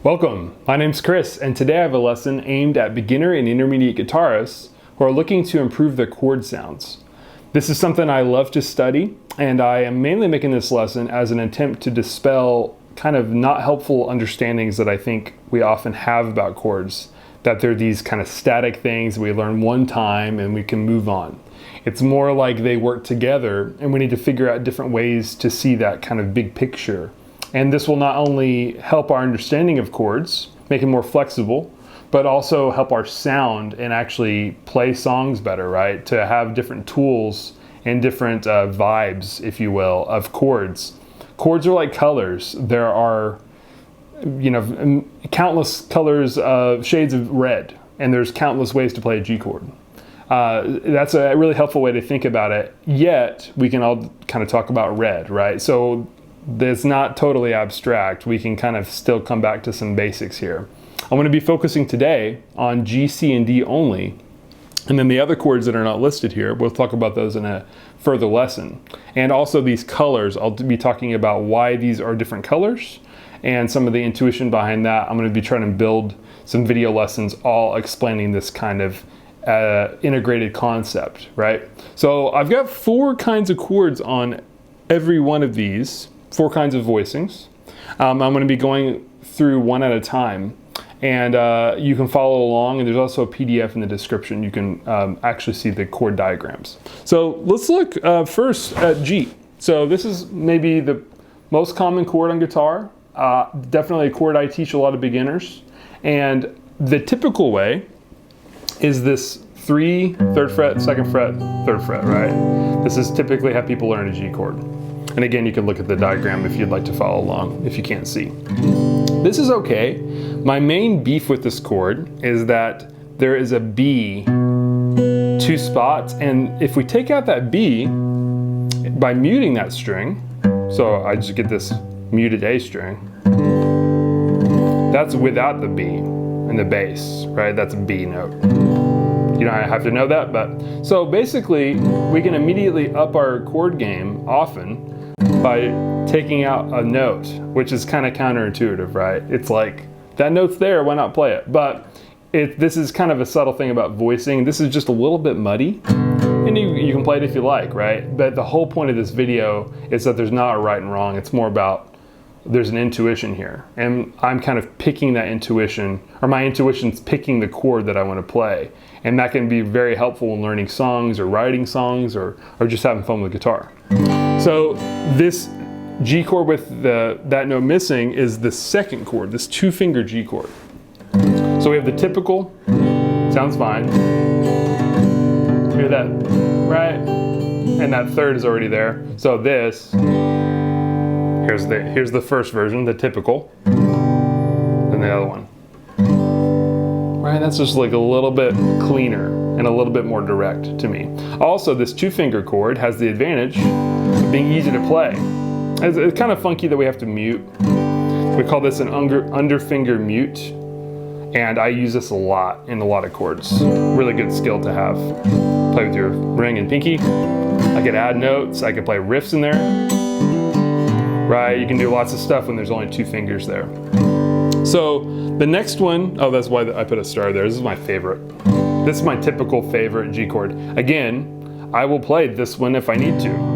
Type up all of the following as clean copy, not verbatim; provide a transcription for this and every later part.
Welcome, my name's Chris, and today I have a lesson aimed at beginner and intermediate guitarists who are looking to improve their chord sounds. This is something I love to study, and I am mainly making this lesson as an attempt to dispel kind of not helpful understandings that I think we often have about chords, that they're these kind of static things we learn one time and we can move on. It's more like they work together, and we need to figure out different ways to see that kind of big picture. And this will not only help our understanding of chords, make it more flexible, but also help our sound and actually play songs better, right? To have different tools and different vibes, if you will, of chords. Chords are like colors. There are, countless colors of shades of red, and there's countless ways to play a G chord. That's a really helpful way to think about it, yet we can all kind of talk about red, right? So it's not totally abstract. We can kind of still come back to some basics here. I'm going to be focusing today on G, C, and D only, and then the other chords that are not listed here, we'll talk about those in a further lesson. And also these colors, I'll be talking about why these are different colors and some of the intuition behind that. I'm going to be trying to build some video lessons all explaining this kind of integrated concept, right? So I've got 4 kinds of chords on every one of these, 4 kinds of voicings. I'm going to be going through one at a time, and you can follow along, and there's also a PDF in the description. You can actually see the chord diagrams. So let's look first at G. So this is maybe the most common chord on guitar, definitely a chord I teach a lot of beginners, and the typical way is this 3, 3rd fret, 2nd fret, 3rd fret, right? This is typically how people learn a G chord. And again, you can look at the diagram if you'd like to follow along, if you can't see. This is okay. My main beef with this chord is that there is a B 2 spots, and if we take out that B by muting that string, so I just get this muted A string, that's without the B in the bass, right? That's a B note. You don't have to know that, but so basically we can immediately up our chord game often by taking out a note, which is kind of counterintuitive, right? It's like, that note's there, why not play it? But this is kind of a subtle thing about voicing. This is just a little bit muddy, and you can play it if you like, right? But the whole point of this video is that there's not a right and wrong. It's more about there's an intuition here, and I'm kind of picking that intuition, or my intuition's picking the chord that I want to play, and that can be very helpful in learning songs or writing songs or just having fun with guitar. So this G chord with that note missing is the 2nd chord, this 2-finger G chord. So we have the typical, sounds fine. Hear that, right? And that 3rd is already there. So this, here's the first version, the typical, and the other one. Right, that's just like a little bit cleaner and a little bit more direct to me. Also, this 2-finger chord has the advantage of being easy to play. It's kind of funky that we have to mute. We call this an underfinger mute, and I use this a lot in a lot of chords. Really good skill to have. Play with your ring and pinky. I could add notes, I could play riffs in there. Right, you can do lots of stuff when there's only 2 fingers there. So the next one, oh, that's why I put a star there. This is my favorite. This is my typical favorite G chord. Again, I will play this one if I need to.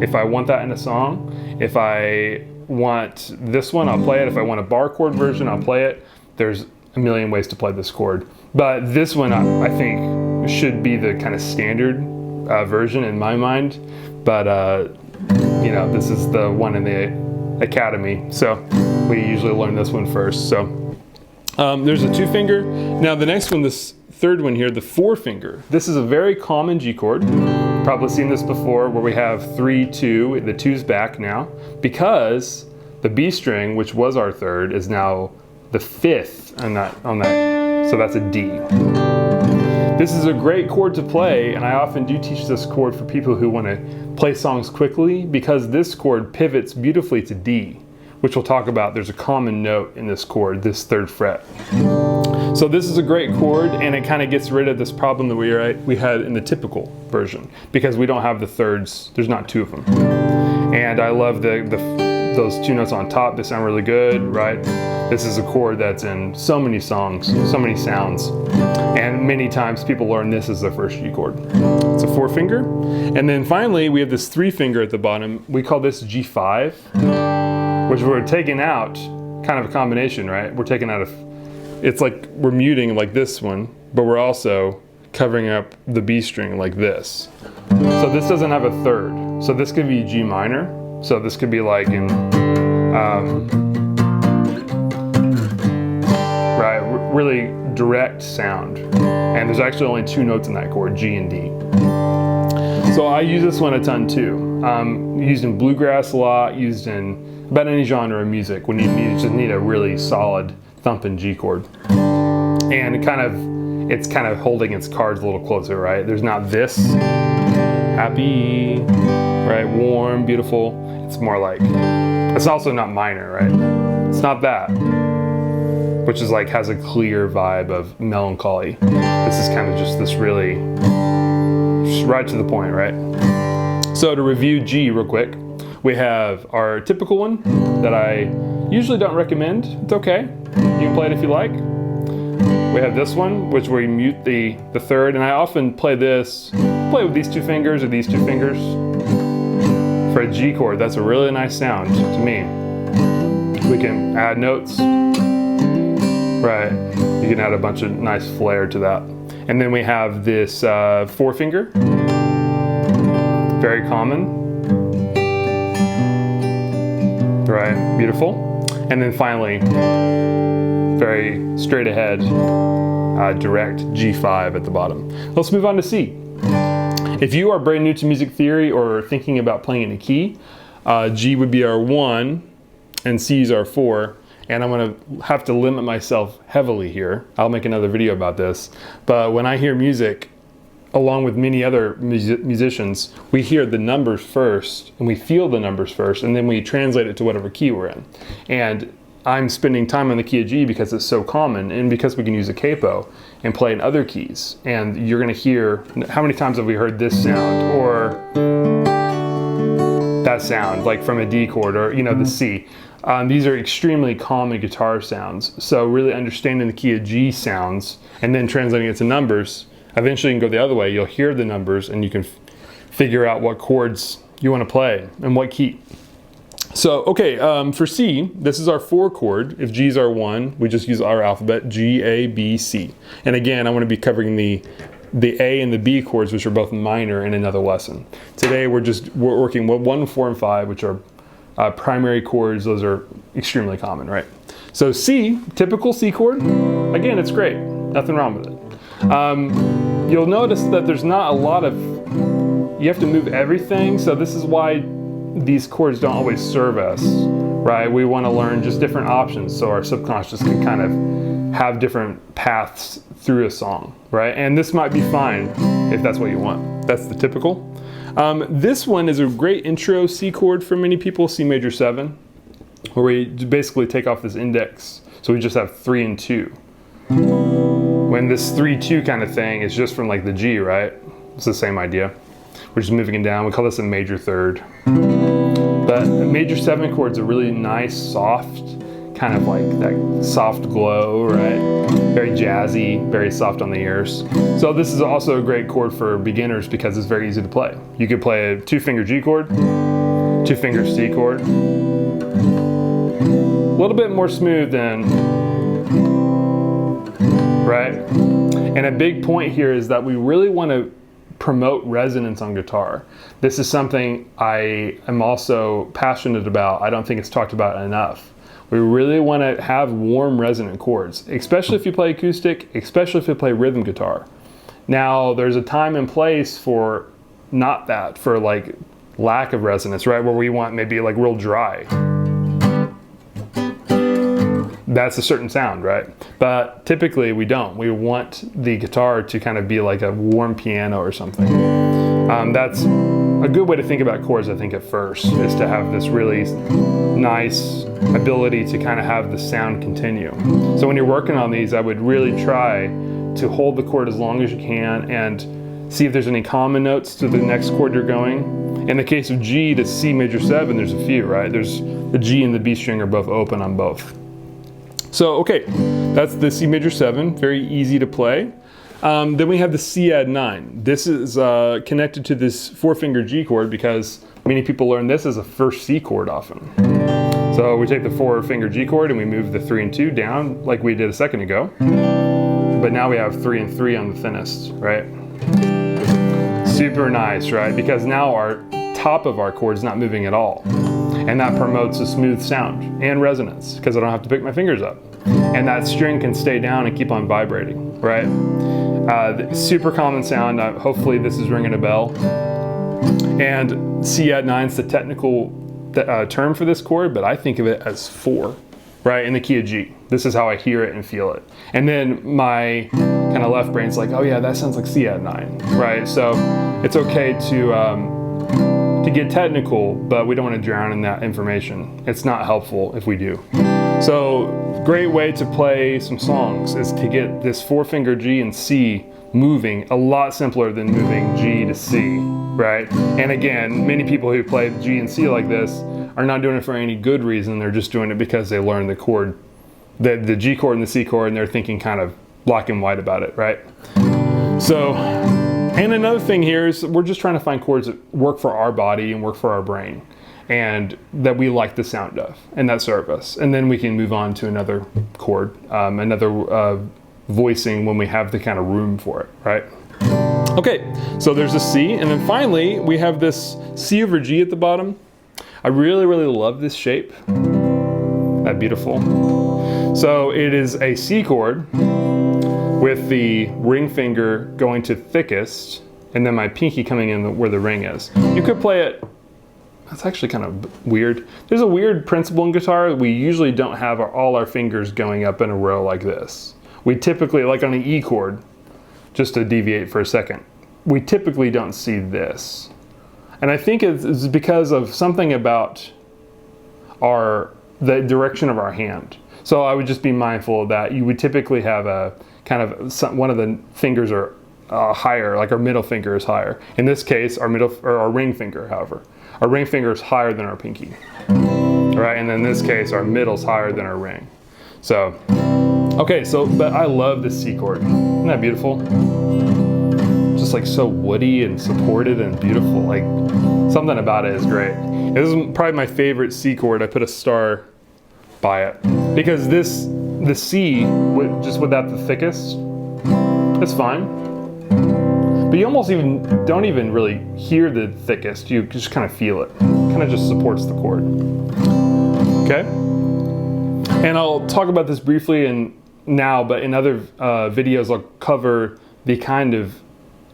If I want that in a song, if I want this one, I'll play it. If I want a bar chord version, I'll play it. There's a million ways to play this chord. But this one, I think, should be the kind of standard version in my mind. But, this is the one in the academy. So we usually learn this one first. So there's a 2-finger. Now the next one, this 3rd one here, the 4-finger. This is a very common G chord. You've probably seen this before, where we have 3, 2, the 2's back now, because the B string, which was our 3rd, is now the 5th on that, so that's a D. This is a great chord to play, and I often do teach this chord for people who want to play songs quickly, because this chord pivots beautifully to D, which we'll talk about. There's a common note in this chord, this 3rd fret. So this is a great chord, and it kind of gets rid of this problem that we had in the typical version, because we don't have the 3rds, there's not 2 of them. And I love the those two notes on top, they sound really good, right? This is a chord that's in so many songs, so many sounds. And many times people learn this as their first G chord. It's a 4-finger. And then finally, we have this 3-finger at the bottom. We call this G5, which we're taking out, kind of a combination, right? We're taking out it's like we're muting like this one, but we're also covering up the B string like this. So this doesn't have a third. So this could be G minor. So this could be like in, right, really direct sound. And there's actually only 2 notes in that chord, G and D. So I use this one a ton too. Used in bluegrass a lot, used in about any genre of music when you just need a really solid thumping G chord. And it's kind of holding its cards a little closer, right? There's not this happy, right, warm, beautiful. It's more like, it's also not minor, right? It's not that, which is like has a clear vibe of melancholy. This is kind of just this really, just right to the point, right? So to review G real quick, we have our typical one that I usually don't recommend. It's okay, you can play it if you like. We have this one, which we mute the third, and I often play with these 2 fingers or these 2 fingers. For a G chord, that's a really nice sound to me. We can add notes, right? You can add a bunch of nice flair to that. And then we have this 4-finger, very common, right? Beautiful. And then finally, very straight ahead, direct G5 at the bottom. Let's move on to C. If you are brand new to music theory or thinking about playing in a key, G would be our 1 and C is our 4. And I'm gonna have to limit myself heavily here. I'll make another video about this. But when I hear music, along with many other musicians, we hear the numbers first and we feel the numbers first, and then we translate it to whatever key we're in. And I'm spending time on the key of G because it's so common and because we can use a capo and play in other keys. And you're gonna hear, how many times have we heard this sound or that sound, like from a D chord or the C. These are extremely common guitar sounds. So really understanding the key of G sounds and then translating it to numbers, eventually you can go the other way. You'll hear the numbers and you can figure out what chords you wanna play and what key. So, okay, for C, this is our 4 chord. If G is our 1, we just use our alphabet, G, A, B, C. And again, I want to be covering the A and the B chords, which are both minor, in another lesson. Today, we're working with 1, 4, and 5, which are primary chords. Those are extremely common, right? So C, typical C chord, again, it's great. Nothing wrong with it. You'll notice that there's not a lot of, you have to move everything, so this is why these chords don't always serve us, right? We want to learn just different options so our subconscious can kind of have different paths through a song, right? And this might be fine if that's what you want. That's the typical. This one is a great intro C chord for many people, C major 7, where we basically take off this index. So we just have 3 and 2. When this 3-2 kind of thing is just from like the G, right? It's the same idea. We're just moving it down. We call this a major 3rd. But a major 7 chord's a really nice, soft, kind of like that soft glow, right? Very jazzy, very soft on the ears. So this is also a great chord for beginners because it's very easy to play. You could play a 2-finger G chord, 2-finger C chord. A little bit more smooth than, right? And a big point here is that we really want to promote resonance on guitar. This is something I am also passionate about. I don't think it's talked about enough. We really want to have warm resonant chords, especially if you play acoustic, especially if you play rhythm guitar. Now, there's a time and place for not that, for like lack of resonance, right? Where we want maybe like real dry. That's a certain sound, right? But typically we don't. We want the guitar to kind of be like a warm piano or something. That's a good way to think about chords, I think, at first, is to have this really nice ability to kind of have the sound continue. So when you're working on these, I would really try to hold the chord as long as you can and see if there's any common notes to the next chord you're going. In the case of G to C major 7, there's a few, right? There's The G and the B string are both open on both. So, okay, that's the C major 7, very easy to play. Then we have the C add 9. This is connected to this 4-finger G chord because many people learn this as a first C chord often. So we take the 4-finger G chord and we move the 3 and 2 down like we did a second ago. But now we have 3 and 3 on the thinnest, right? Super nice, right? Because now our top of our chord is not moving at all. And that promotes a smooth sound and resonance because I don't have to pick my fingers up. And that string can stay down and keep on vibrating, right? Super common sound. Hopefully this is ringing a bell. And C add 9 is the technical term for this chord, but I think of it as 4, right, in the key of G. This is how I hear it and feel it. And then my kind of left brain's like, oh yeah, that sounds like C add 9, right? So it's okay to get technical, but we don't want to drown in that information. It's not helpful if we do. So great way to play some songs is to get this 4-finger G and C moving a lot simpler than moving G to C, right? And again, many people who play G and C like this are not doing it for any good reason. They're just doing it because they learned the chord, the G chord and the C chord, and they're thinking kind of black and white about it, right? So, and another thing here is we're just trying to find chords that work for our body and work for our brain and that we like the sound of and that serve us. And then we can move on to another chord, another voicing when we have the kind of room for it, right? Okay, so there's a C, and then finally we have this C over G at the bottom. I really, really love this shape. That beautiful. So it is a C chord with the ring finger going to thickest, and then my pinky coming in where the ring is. You could play it, that's actually kind of weird. There's a weird principle in guitar. We usually don't have all our fingers going up in a row like this. We typically, like on an E chord, just to deviate for a second, we typically don't see this. And I think it's because of something about the direction of our hand. So I would just be mindful of that. You would typically have a kind of, one of the fingers are higher, like our middle finger is higher. In this case, our ring finger, however. Our ring finger is higher than our pinky, right? And in this case, our middle's higher than our ring. So, okay, but I love this C chord. Isn't that beautiful? Just like so woody and supported and beautiful. Like something about it is great. This is probably my favorite C chord. I put a star by it because the C, just without the thickest, it's fine. But you almost don't even really hear the thickest. You just kind of feel it. It kind of just supports the chord. Okay? And I'll talk about this briefly now, but in other videos I'll cover the kind of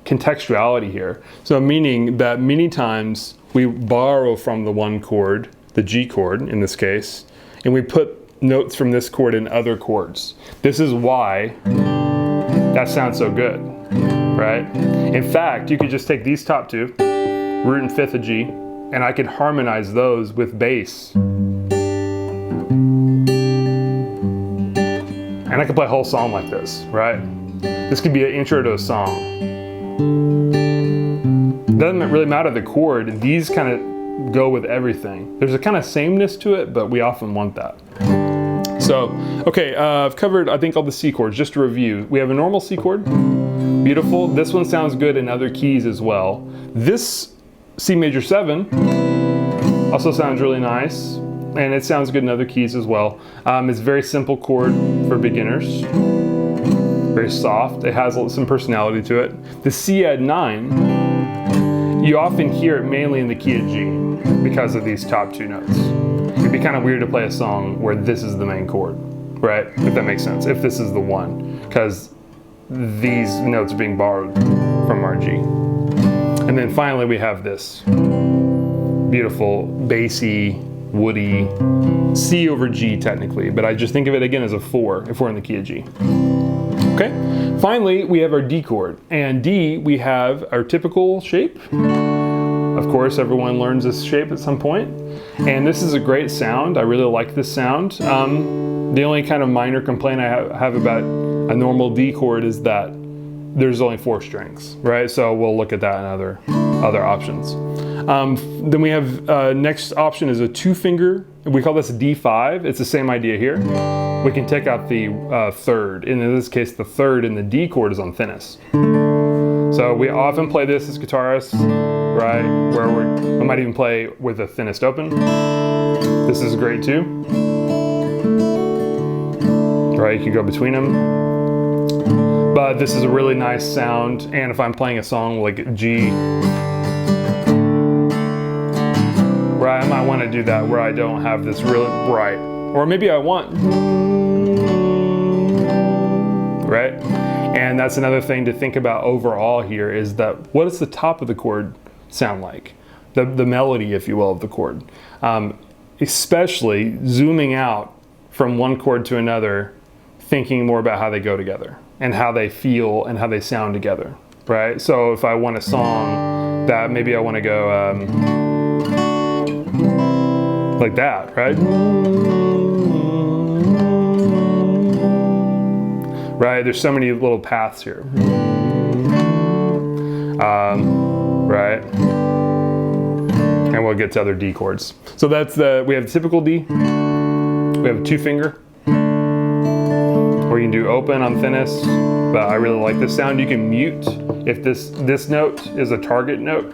contextuality here. So meaning that many times we borrow from the one chord, the G chord in this case, and we put notes from this chord in other chords. This is why that sounds so good, right? In fact, you could just take these top two, root and fifth of G, and I could harmonize those with bass. And I could play a whole song like this, right? This could be an intro to a song. Doesn't really matter the chord, these kind of go with everything. There's a kind of sameness to it, but we often want that. So, okay, I've covered, I think, all the C chords. Just to review, we have a normal C chord, beautiful. This one sounds good in other keys as well. This C major 7 also sounds really nice, and it sounds good in other keys as well. It's a very simple chord for beginners, very soft. It has some personality to it. The C add 9, you often hear it mainly in the key of G because of these top two notes. It'd be kind of weird to play a song where this is the main chord, right? If that makes sense, if this is the one, because these notes are being borrowed from our G. And then finally we have this beautiful, bassy, woody C over G technically, but I just think of it again as a 4 if we're in the key of G. Okay, finally we have our D chord, and D we have our typical shape. Of course, everyone learns this shape at some point, and this is a great sound. I really like this sound. The only kind of minor complaint I have about a normal D chord is that there's only 4 strings, right? So we'll look at that in other options. Then we have next option is a 2-finger we call this D5. It's the same idea here. We can take out the third, and in this case the third in the D chord is on thinnest. So we often play this as guitarists, right, where we might even play with the thinnest open. This is great too. Right, you can go between them. But this is a really nice sound, and if I'm playing a song like G, right, I might want to do that where I don't have this really bright, or maybe I want, right? And that's another thing to think about overall here, is that what does the top of the chord sound like? The melody, if you will, of the chord. Especially zooming out from one chord to another, thinking more about how they go together and how they feel and how they sound together, right? So if I want a song that maybe I want to go like that, right? Right, there's so many little paths here. Right, and we'll get to other D chords. So that's we have the typical D. We have a 2-finger, or you can do open on thinnest, but I really like this sound. You can mute if this note is a target note.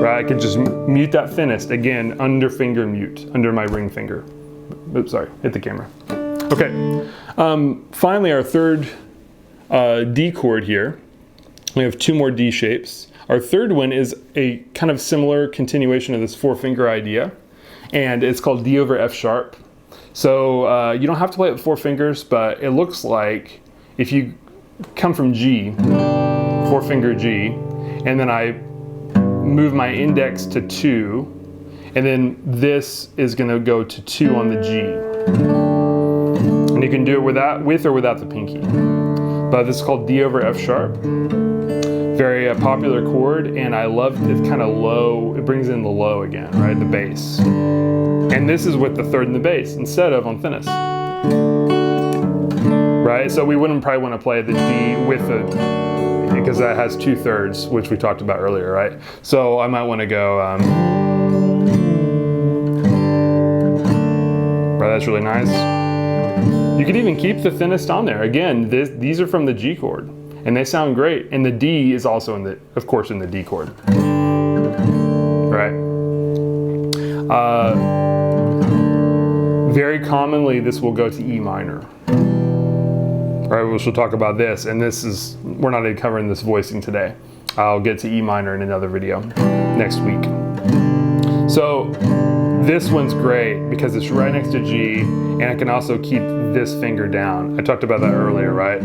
Right, I can just mute that thinnest, again, under finger mute, under my ring finger. Oops, sorry, hit the camera. Okay, finally our third D chord here. We have 2 more D shapes. Our third one is a kind of similar continuation of this 4-finger idea, and it's called D over F sharp. So you don't have to play it with 4 fingers, but it looks like if you come from G, 4-finger G, and then I move my index to 2, and then this is going to go to 2 on the G. And you can do it with or without the pinky. But this is called D over F sharp. Very popular chord, and I love it's kind of low. It brings in the low again, right? The bass. And this is with the third and the bass instead of on thinnest. Right? So we wouldn't probably want to play the D with the, because that has 2/3, which we talked about earlier, right? So I might want to go, right, that's really nice. You could even keep the thinnest on there. Again, these are from the G chord, and they sound great. And the D is also of course, in the D chord. Right? Very commonly, this will go to E minor. Right, we shall talk about this, and we're not even covering this voicing today. I'll get to E minor in another video next week. So this one's great because it's right next to G, and I can also keep this finger down. I talked about that earlier, right?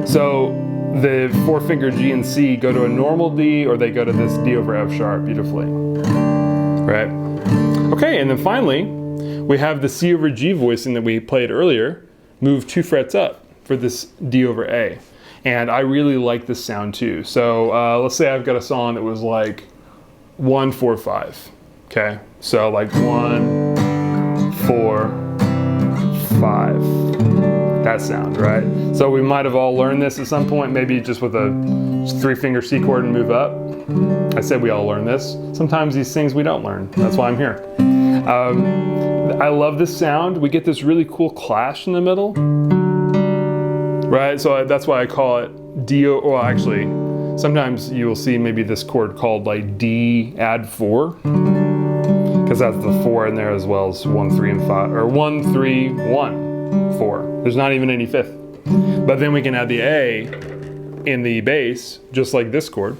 So the 4-finger G and C go to a normal D, or they go to this D over F sharp beautifully, right? Okay, and then finally, we have the C over G voicing that we played earlier, move 2 frets up for this D over A. And I really like this sound too. So let's say I've got a song that was like 1, 4, 5. Okay, so like 1, 4, 5. That sound, right? So we might have all learned this at some point, maybe just with a 3-finger C chord and move up. I said we all learn this. Sometimes these things we don't learn. That's why I'm here. I love this sound. We get this really cool clash in the middle. Right, so that's why I call it D, or actually, sometimes you will see maybe this chord called like D add 4, because that's the 4 in there as well as 1, 3, and 5, or 1, 3, 1, 4. There's not even any 5th. But then we can add the A in the bass, just like this chord.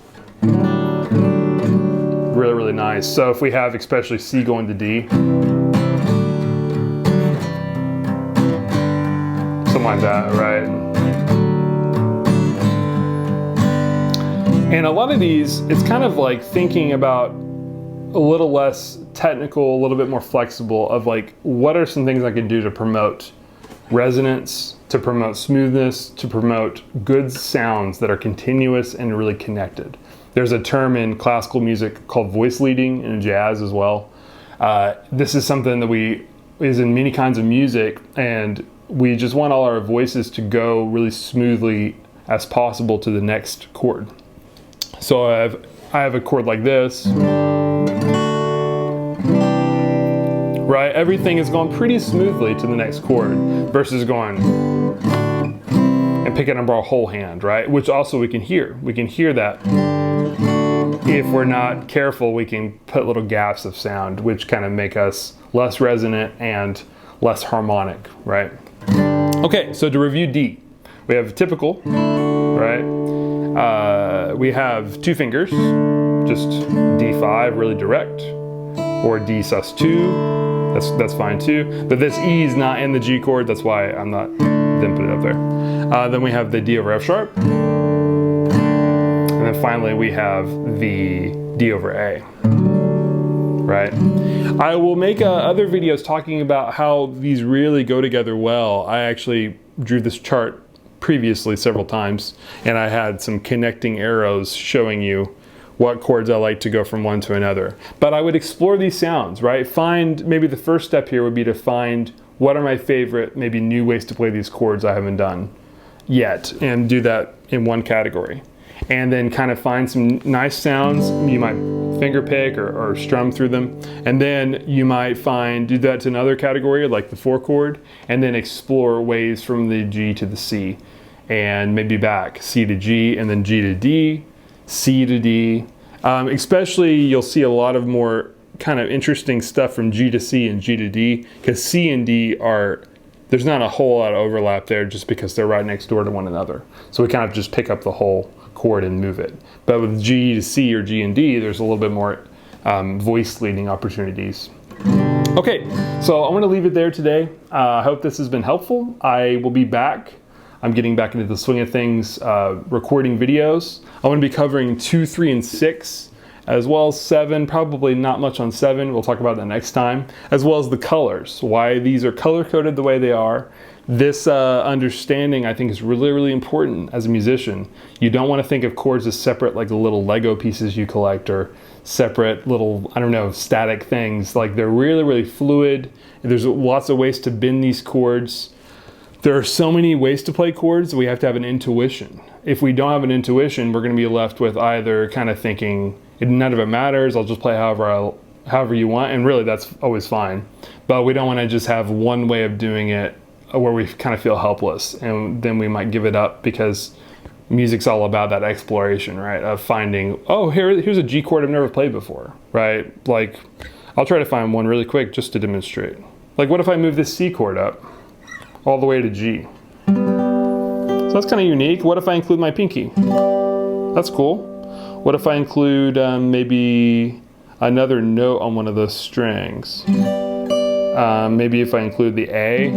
Really, really nice. So if we have especially C going to D, something like that, right? And a lot of these, it's kind of like thinking about a little less technical, a little bit more flexible of like, what are some things I can do to promote resonance, to promote smoothness, to promote good sounds that are continuous and really connected. There's a term in classical music called voice leading, and in jazz as well. This is something that is in many kinds of music, and we just want all our voices to go really smoothly as possible to the next chord. So I have a chord like this, right? Everything is going pretty smoothly to the next chord versus going and picking up our whole hand, right? Which also we can hear. We can hear that. If we're not careful, we can put little gaps of sound, which kind of make us less resonant and less harmonic, right? Okay, so to review D, we have typical, right? We have 2 fingers, just D5, really direct, or D sus2, that's fine too. But this E is not in the G chord, that's why didn't put it up there. Then we have the D over F sharp. And then finally we have the D over A, right? I will make other videos talking about how these really go together well. I actually drew this chart previously several times, and I had some connecting arrows showing you what chords I like to go from one to another. But I would explore these sounds, right? Maybe the first step here would be to find what are my favorite, maybe new ways to play these chords I haven't done yet, and do that in one category. And then kind of find some nice sounds. You might finger pick or strum through them. And then you might do that to another category, like the 4 chord, and then explore ways from the G to the C, and maybe back, C to G, and then G to D, C to D. Especially you'll see a lot of more kind of interesting stuff from G to C and G to D, because C and D there's not a whole lot of overlap there just because they're right next door to one another. So we kind of just pick up the whole chord and move it. But with G to C or G and D, there's a little bit more voice leading opportunities. Okay, so I'm gonna leave it there today. I hope this has been helpful. I will be back. I'm getting back into the swing of things, recording videos. I'm gonna be covering 2, 3, and 6, as well as 7, probably not much on 7, we'll talk about that next time, as well as the colors, why these are color-coded the way they are. This understanding, I think, is really, really important as a musician. You don't want to think of chords as separate, like the little Lego pieces you collect, or separate little, I don't know, static things. Like, they're really, really fluid. There's lots of ways to bend these chords. There are so many ways to play chords, we have to have an intuition. If we don't have an intuition, we're going to be left with either kind of thinking, none of it matters, I'll just play however you want, and really that's always fine. But we don't want to just have one way of doing it where we kind of feel helpless, and then we might give it up, because music's all about that exploration, right? Of finding, oh, here's a G chord I've never played before, right? Like, I'll try to find one really quick just to demonstrate. Like, what if I move this C chord up all the way to G? So that's kind of unique. What if I include my pinky? That's cool. What if I include maybe another note on one of those strings? Maybe if I include the A,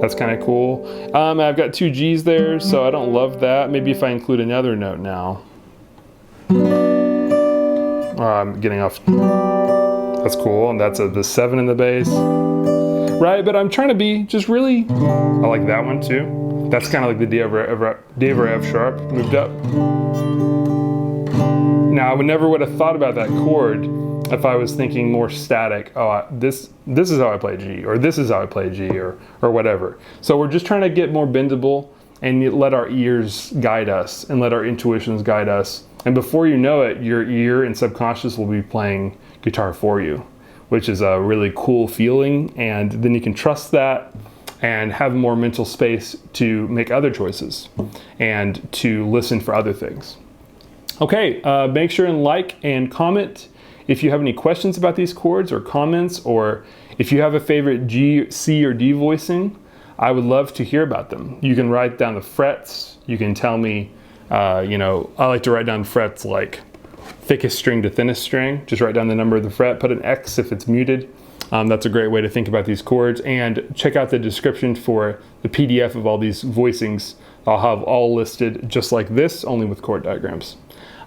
that's kind of cool. I've got 2 G's there, so I don't love that. Maybe if I include another note now. I'm getting off. That's cool, and that's the 7 in the bass. Right, but I'm trying to be just really, I like that one too. That's kind of like the D over F sharp moved up. Now, I never would have thought about that chord if I was thinking more static. Oh, this is how I play G, or this is how I play G, or whatever. So we're just trying to get more bendable and let our ears guide us and let our intuitions guide us. And before you know it, your ear and subconscious will be playing guitar for you, which is a really cool feeling. And then you can trust that and have more mental space to make other choices and to listen for other things. Okay, make sure and like and comment if you have any questions about these chords or comments, or if you have a favorite G, C, or D voicing. I would love to hear about them. You can write down the frets. You can tell me, I like to write down frets like thickest string to thinnest string. Just write down the number of the fret, put an X if it's muted. That's a great way to think about these chords. And check out the description for the PDF of all these voicings. I'll have all listed just like this, only with chord diagrams.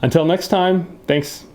Until next time, thanks.